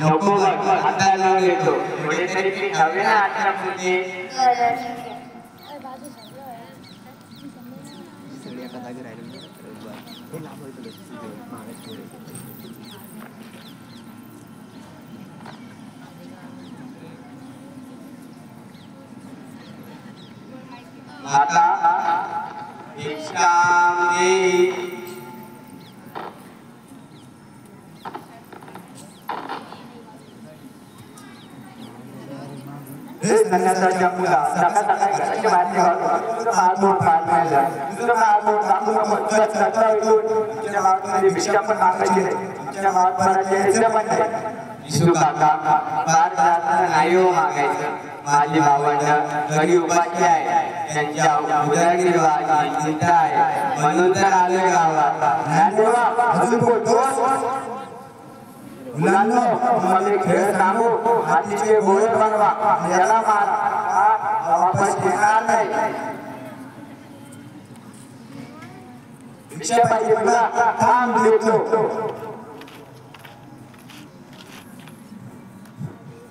नको बघ आता न घेतो थोडे तरी पीक हवे ना आता पुढे माता नन्याचा मुला सकाळ सकाळी घराच्या बाहेर निघाला तुझं मागून पाल मारला तुझं मागून सांगू नको तुझा तुझ्या मागमध्ये भिक्षा पण मागायची नाही तुझ्या माग मराठी भिक्षा पण नाही विष्णू काका फार जास्त नाही हो मागायचं माझी भावंड घरी उपाशी आहे त्यांच्या उदरनिर्वाहाची चिंता आहे म्हणून तर आलोय गावात ज्ञानदेवा अजून बोलतो मुलांनो तुम्हाला खेळ सांगू हातीचे गोळे बनवा याला मारा वापस येणार नाही भिक्षा पाहिजे तुला काम देतो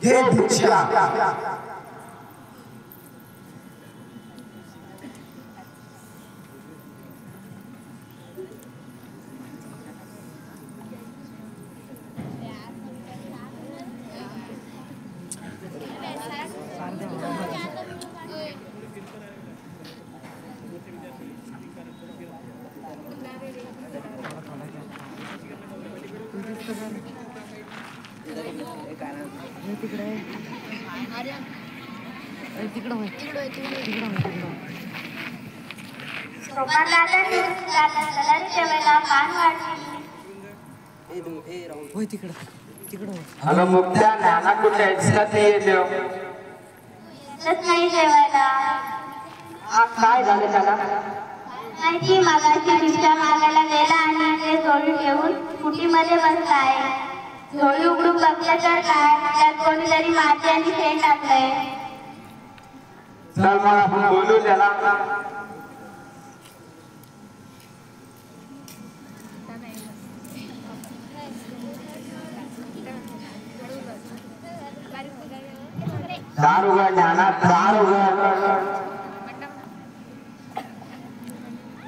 हे भिक्षा अगं मुक्त्या नाना कुठे नाही जेवायला काय झालं त्याला माहिती मागाची भिक्षा मागायला गेला आणि ते झोळी ठेवून कुटीमध्ये बसलाय झोळी उघडून बघलं तर काय त्यात कोणीतरी माती आणि शेण टाकलंय चल मग आपण बोलू त्याला दार उघड ज्ञानात दार उघड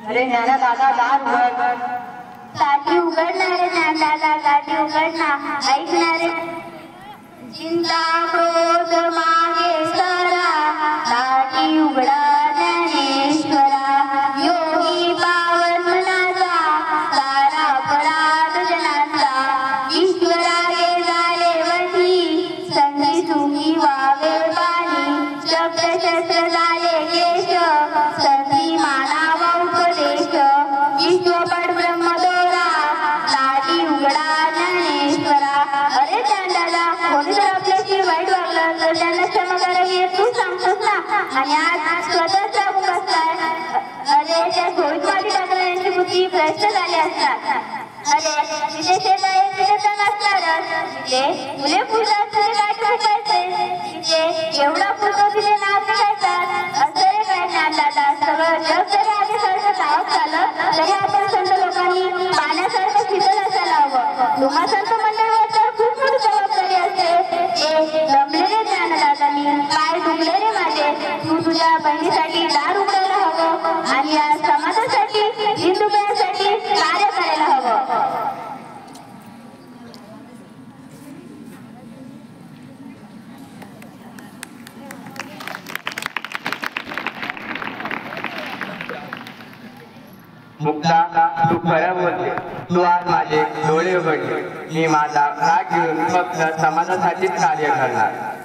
अरे ज्ञाना दादा दार उघड साठी उघडणारे ज्ञानदादा साठी उघडणार ऐकणारे चिंता क्रोध मागे सारा साठी उघडा ज्ञानेश्वरा योगी पावन मनाचा सारा अपराध जनाचा ईश्वरा गे झाले वठी संधी सुखी वावे पाणी शब्दशस्त्र झाले केश संधी मानावा उपदेश विश्वपट ब्रह्मदोरा साठी उघडा ज्ञानेश्वरा अरे ज्ञानदादा कोणी जर आपल्याशी वाईट वागलं तर त्यांना क्षमा करावी तू सांगतोस ना आणि आज स्वतःच राहून बसलाय अरे त्या झोळीत माती टाकण्याची बुद्धी भ्रष्ट झाली असतात अरे तिथे शेत आहे तिथे सण असणारच तिथे मुले फुलतात तुझे काय ठोकायचे तिथे एवढा फुलतो तिथे नाव पिकायतात असं रे काय ज्ञानदादा सगळं जग जरी आधी सारखं नाव झालं तरी आपण संत लोकांनी पाण्यासारखं शीतल असायला हवं तुम्हा संत मंडळावर तर खूप मोठी जबाबदारी असते जमलेले ज्ञानदादांनी पाय दुखले रे माझे तू तुझ्या बहिणीसाठी दार उघडायला हवं आणि या समाजासाठी हिंदुत्वासाठी कार्य करायला हवं मुक्ता तू खरं बोलते तू आज माझे डोळे उघडले मी माझा राग घेऊन फक्त समाजासाठीच कार्य करणार